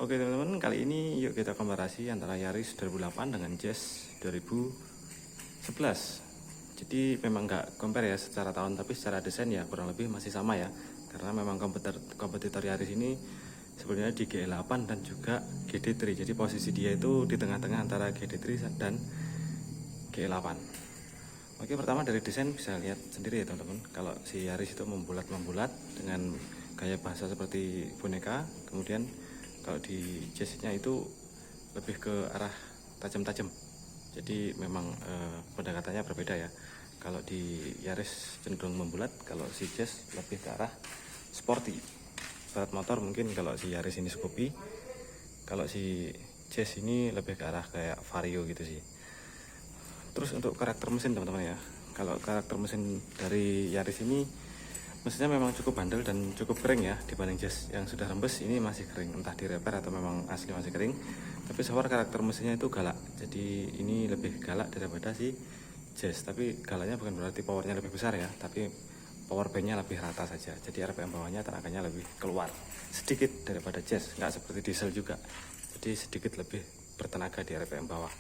Oke teman-teman, kali ini yuk kita komparasi antara Yaris 2008 dengan Jazz 2011. Jadi memang nggak compare ya secara tahun, tapi secara desain ya kurang lebih masih sama ya. Karena memang kompetitor Yaris ini sebenarnya di G8 dan juga GD3. Jadi posisi dia itu di tengah-tengah antara GD3 dan G8. Oke, pertama dari desain bisa lihat sendiri ya teman-teman. Kalau si Yaris itu membulat-membulat dengan gaya bahasa seperti boneka, kemudian kalau di Jazz-nya itu lebih ke arah tajam-tajam. Jadi memang pendekatannya berbeda ya. Kalau di Yaris cenderung membulat, kalau si Jazz lebih ke arah sporty. Berat motor mungkin kalau si Yaris ini Scoopy, kalau si Jazz ini lebih ke arah kayak Vario gitu sih. Terus untuk karakter mesin teman-teman ya, kalau karakter mesin dari Yaris ini mesinnya memang cukup bandel dan cukup kering ya dibanding Jazz yang sudah rembes. Ini masih kering, entah di repair atau memang asli masih kering. Tapi so far karakter mesinnya itu galak, jadi ini lebih galak daripada si Jazz. Tapi galaknya bukan berarti powernya lebih besar ya, tapi power bandnya lebih rata saja. Jadi RPM bawahnya tenaganya lebih keluar sedikit daripada Jazz, nggak seperti diesel juga, jadi sedikit lebih bertenaga di RPM bawah.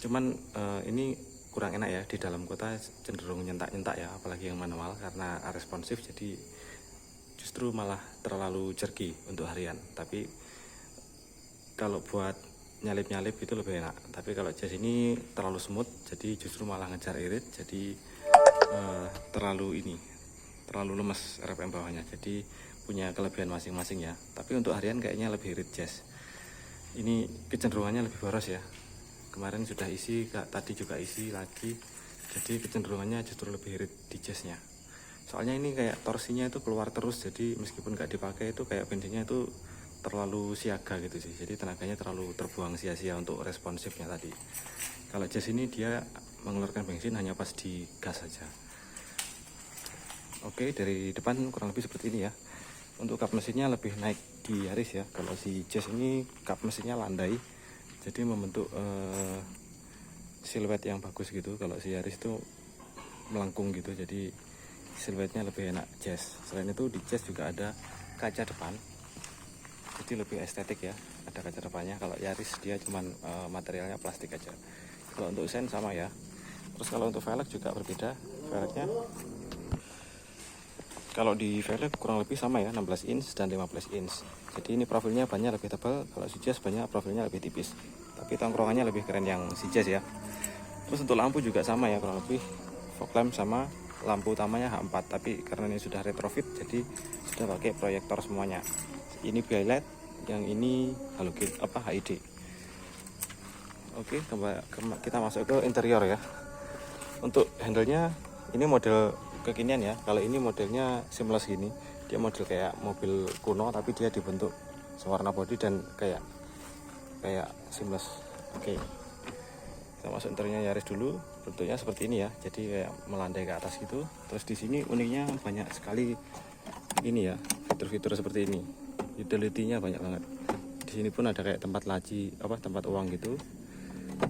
Cuman ini kurang enak ya, di dalam kota cenderung nyentak-nyentak ya, apalagi yang manual karena responsif, jadi justru malah terlalu jerky untuk harian. Tapi kalau buat nyalip-nyalip itu lebih enak. Tapi kalau Jazz ini terlalu smooth, jadi justru malah ngejar irit, jadi terlalu lemes RPM bawahnya, jadi punya kelebihan masing-masing ya. Tapi untuk harian kayaknya lebih irit Jazz. Ini kecenderungannya lebih boros ya. Kemarin sudah isi, tadi juga isi lagi, jadi kecenderungannya justru lebih irit di Jazz-nya. Soalnya ini kayak torsinya itu keluar terus, jadi meskipun nggak dipakai itu kayak bensinnya itu terlalu siaga gitu sih, jadi tenaganya terlalu terbuang sia-sia untuk responsifnya tadi. Kalau Jazz ini dia mengeluarkan bensin hanya pas di gas saja. Oke, dari depan kurang lebih seperti ini ya. Untuk kap mesinnya lebih naik di Yaris ya. Kalau si Jazz ini kap mesinnya landai, jadi membentuk siluet yang bagus gitu. Kalau si Yaris itu melengkung gitu, jadi siluetnya lebih enak Jazz. Selain itu di Jazz juga ada kaca depan, jadi lebih estetik ya, ada kaca depannya. Kalau Yaris dia cuman materialnya plastik aja. Kalau untuk sen sama ya. Terus kalau untuk velg juga berbeda. Velgnya kalau di velg kurang lebih sama ya, 16 inch dan 15 inch. Jadi ini profilnya bannya lebih tebal, kalau si Jazz bannya profilnya lebih tipis. Tapi tongkrongannya lebih keren yang si Jazz ya. Terus untuk lampu juga sama ya, kurang lebih fog lamp sama lampu utamanya H4. Tapi karena ini sudah retrofit, jadi sudah pakai proyektor semuanya. Ini BI-LED, yang ini halogen HID. Oke, kita masuk ke interior ya. Untuk handle-nya ini model kekinian ya. Kalau ini modelnya seamless gini, dia model kayak mobil kuno tapi dia dibentuk sewarna body dan kayak seamless. Oke, kita masuk interiornya Yaris dulu. Bentuknya seperti ini ya, jadi kayak melandai ke atas gitu. Terus di sini uniknya banyak sekali ini ya, fitur-fitur seperti ini. Utility-nya banyak banget. Di sini pun ada kayak tempat laci, tempat uang gitu.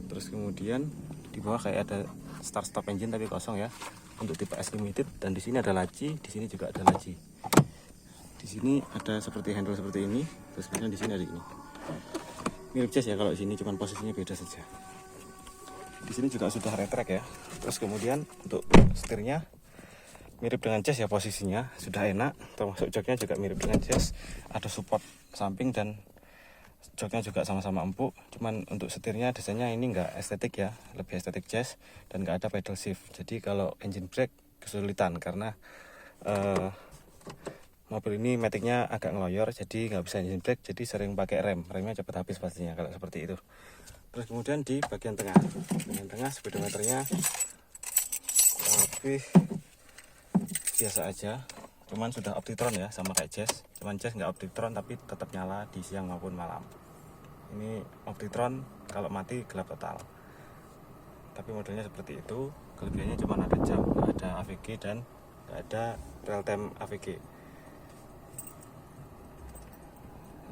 Terus kemudian di bawah kayak ada start stop engine tapi kosong ya, untuk tipe S limited. Dan di sini ada laci, di sini juga ada laci. Di sini ada seperti handle seperti ini, terus kemudian di sini ada ini. Mirip Jazz ya, kalau di sini cuman posisinya beda saja. Di sini juga sudah retract ya. Terus kemudian untuk setirnya mirip dengan Jazz ya, posisinya sudah enak. Termasuk joknya juga mirip dengan Jazz, ada support samping dan joknya juga sama-sama empuk. Cuman untuk setirnya desainnya ini enggak estetik ya, lebih estetik Jazz, dan enggak ada pedal shift. Jadi kalau engine brake kesulitan karena mobil ini maticnya agak ngeloyor, jadi nggak bisa engine brake, jadi sering pakai remnya cepat habis pastinya kalau seperti itu. Terus kemudian di bagian tengah speedometernya lebih biasa aja, cuman sudah Optitron ya, sama kayak Jazz. Cuman Jazz nggak Optitron tapi tetap nyala di siang maupun malam. Ini Optitron, kalau mati gelap total. Tapi modelnya seperti itu. Kelebihannya cuma ada jam, ada AVG, dan nggak ada real time AVG.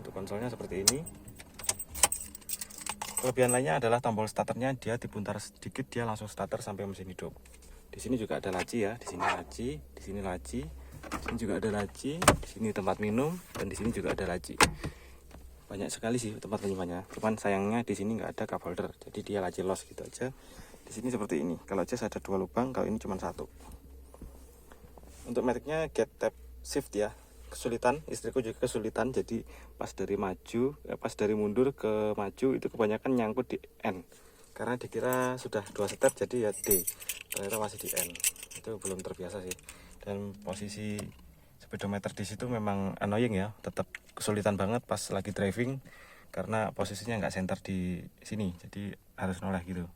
Untuk konsolnya seperti ini. Kelebihan lainnya adalah tombol starternya, dia diputar sedikit dia langsung starter sampai mesin hidup. Di sini juga ada laci ya, di sini laci, di sini laci, di sini juga ada laci, di sini tempat minum, dan di sini juga ada laci. banyak sekali sih tempat penyimpannya. Cuman sayangnya di sini nggak ada cup holder, jadi dia laci los gitu aja. Di sini seperti ini. Kalau Jazz ada 2 lubang, kalau ini cuma 1. Untuk metiknya get tap shift ya. Kesulitan, istriku juga kesulitan. Jadi pas dari mundur ke maju itu kebanyakan nyangkut di N. Karena dikira sudah 2 step jadi ya D. Ternyata masih di N. Itu belum terbiasa sih. Dan posisi speedometer di situ memang annoying ya. Tetap kesulitan banget pas lagi driving karena posisinya nggak center di sini. Jadi harus noleh gitu.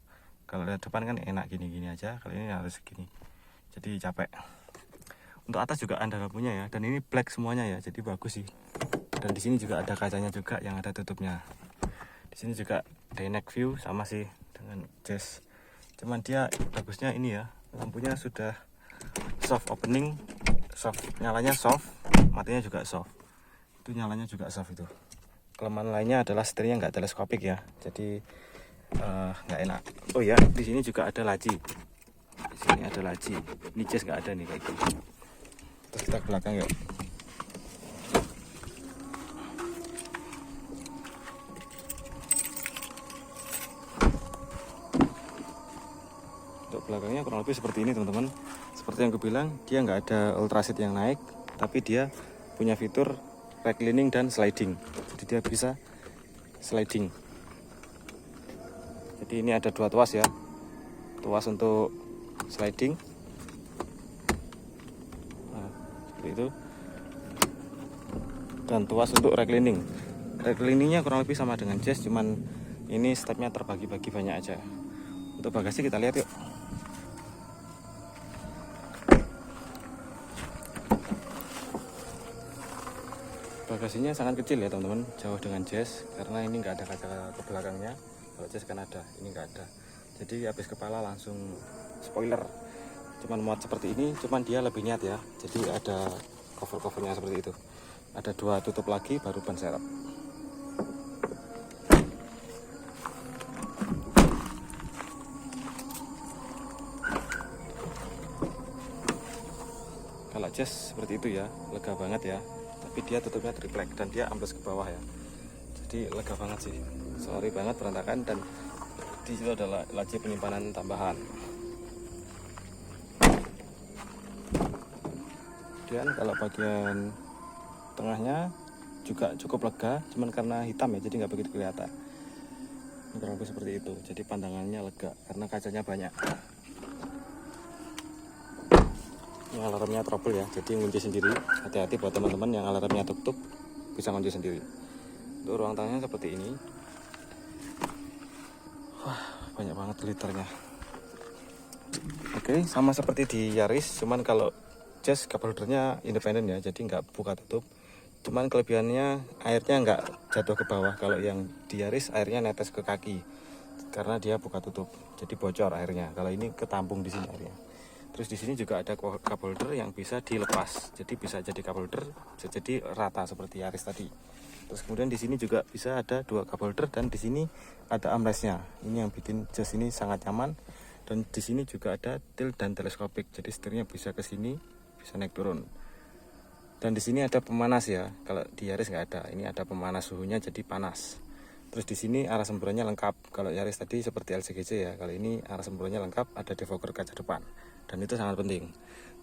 Kalau lihat depan kan enak gini-gini aja, kalau ini harus gini. Jadi capek. Untuk atas juga ada lampunya ya, dan ini black semuanya ya, jadi bagus sih. Dan di sini juga ada kacanya juga yang ada tutupnya. Di sini juga dynamic view sama sih dengan Jazz. Cuman dia bagusnya ini ya, lampunya sudah soft opening, nyalanya soft, matinya juga soft. Itu nyalanya juga soft itu. Kelemahan lainnya adalah setirnya nggak teleskopik ya, jadi nggak enak. Oh ya, di sini juga ada laci. Di sini ada laci. Ini Jazz nggak ada nih kayak gini. Terus kita ke belakang yuk. Untuk belakangnya kurang lebih seperti ini teman-teman. Seperti yang gue bilang, dia nggak ada ultraseat yang naik, tapi dia punya fitur reclining dan sliding. Jadi dia bisa sliding. Jadi ini ada 2 tuas ya. Tuas untuk sliding. Nah, seperti itu. Dan tuas untuk reclining. Recliningnya kurang lebih sama dengan Jazz, cuman ini stepnya terbagi-bagi banyak aja. Untuk bagasi kita lihat yuk. Bagasinya sangat kecil ya teman-teman, jauh dengan Jazz karena ini nggak ada kaca ke belakangnya. Kalau Jazz kan ada, ini nggak ada. Jadi habis kepala langsung spoiler. Cuman muat seperti ini, cuman dia lebih niat ya. Jadi ada cover-covernya seperti itu. Ada 2 tutup lagi baru ban serep. Kalau Jazz seperti itu ya, lega banget ya. Tapi dia tutupnya triplek dan dia ambles ke bawah ya. Jadi lega banget sih. Sorry banget berantakan, dan di situ adalah laci penyimpanan tambahan. Kemudian kalau bagian tengahnya juga cukup lega, cuman karena hitam ya, jadi nggak begitu kelihatan. Ini kurang lebih seperti itu. Jadi pandangannya lega karena kacanya banyak. Ini alarmnya trouble ya, jadi ngunci sendiri. Hati-hati buat teman-teman yang alarmnya tutup, bisa ngunci sendiri. Untuk ruang tengahnya seperti ini. Wah, banyak banget liternya. Oke, sama seperti di Yaris, cuman kalau Jazz cup holdernya independen ya, jadi nggak buka tutup. Cuman kelebihannya airnya nggak jatuh ke bawah. Kalau yang di Yaris airnya netes ke kaki karena dia buka tutup, jadi bocor airnya. Kalau ini ketampung di sini airnya. Terus di sini juga ada cup holder yang bisa dilepas, jadi bisa jadi cup holder, bisa jadi rata seperti Yaris tadi. Terus kemudian di sini juga bisa ada 2 cup holder dan di sini ada armrestnya. Ini yang bikin Jazz ini sangat nyaman. Dan di sini juga ada tilt dan teleskopik, jadi setirnya bisa ke sini, bisa naik turun. Dan di sini ada pemanas ya. Kalau di Yaris nggak ada. Ini ada pemanas suhunya jadi panas. Terus di sini arah semburannya lengkap. Kalau Yaris tadi seperti LCGC ya. Kalau ini arah semburannya lengkap, ada defogger kaca depan. Dan itu sangat penting.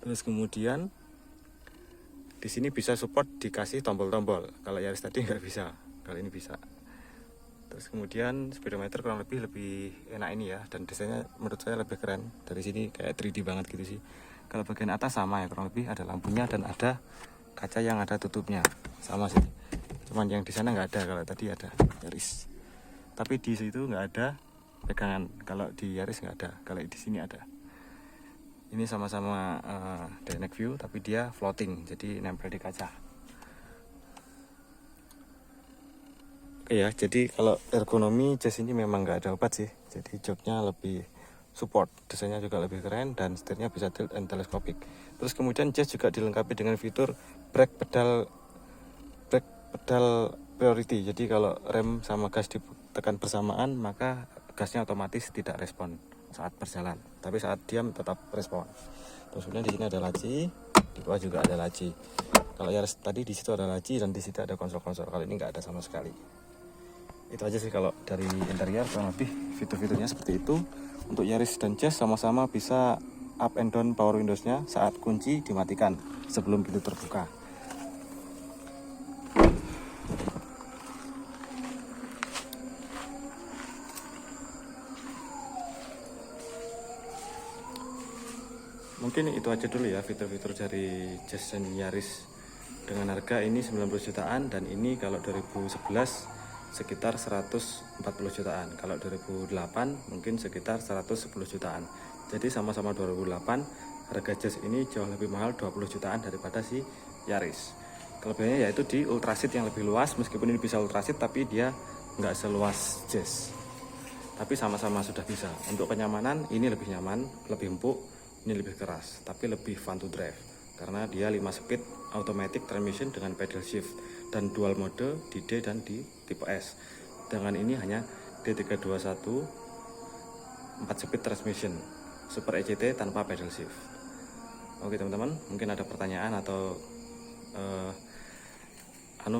Terus kemudian di sini bisa support dikasih tombol-tombol. Kalau Yaris tadi nggak bisa. Kalau ini bisa. Terus kemudian speedometer kurang lebih enak ini ya. Dan desainnya menurut saya lebih keren. Dari sini kayak 3D banget gitu sih. Kalau bagian atas sama ya, kurang lebih ada lampunya dan ada kaca yang ada tutupnya, sama sih. Cuman yang di sana nggak ada, kalau tadi ada Yaris. Tapi di situ nggak ada pegangan. Kalau di Yaris nggak ada, kalau di sini ada. Ini sama-sama dynamic view, tapi dia floating, jadi nempel di kaca. Oke ya, jadi kalau ergonomi Jazz ini memang nggak ada obat sih. Jadi joknya lebih support, desainnya juga lebih keren, dan setirnya bisa tilt and telescopic. Terus kemudian Jazz juga dilengkapi dengan fitur brake pedal priority. Jadi kalau rem sama gas ditekan bersamaan, maka gasnya otomatis tidak respon saat berjalan, tapi saat diam tetap respon. Terus kemudian di sini ada laci, di bawah juga ada laci. Kalau Yaris tadi di situ ada laci dan di situ ada konsol-konsol. Kalau ini nggak ada sama sekali. Itu aja sih kalau dari interior, kurang lebih fitur-fiturnya seperti itu. Untuk Yaris dan Jazz sama-sama bisa up and down power windowsnya saat kunci dimatikan sebelum pintu terbuka. Mungkin itu aja dulu ya fitur-fitur dari Jazz dan Yaris dengan harga ini 90 jutaan, dan ini kalau 2011 sekitar 140 jutaan, kalau 2008 mungkin sekitar 110 jutaan. Jadi sama-sama 2008, harga Jazz ini jauh lebih mahal 20 jutaan daripada si Yaris. Kelebihannya yaitu di ultraseat yang lebih luas, meskipun ini bisa ultraseat tapi dia nggak seluas Jazz. Tapi sama-sama sudah bisa. Untuk kenyamanan ini lebih nyaman, lebih empuk, ini lebih keras, tapi lebih fun to drive karena dia 5 speed automatic transmission dengan pedal shift dan dual mode di D dan di tipe S. Dengan ini hanya D321 4 speed transmission Super ECT tanpa pedal shift. Oke teman-teman, mungkin ada pertanyaan atau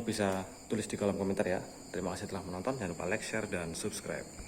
bisa tulis di kolom komentar ya. Terima kasih telah menonton, jangan lupa like, share, dan subscribe.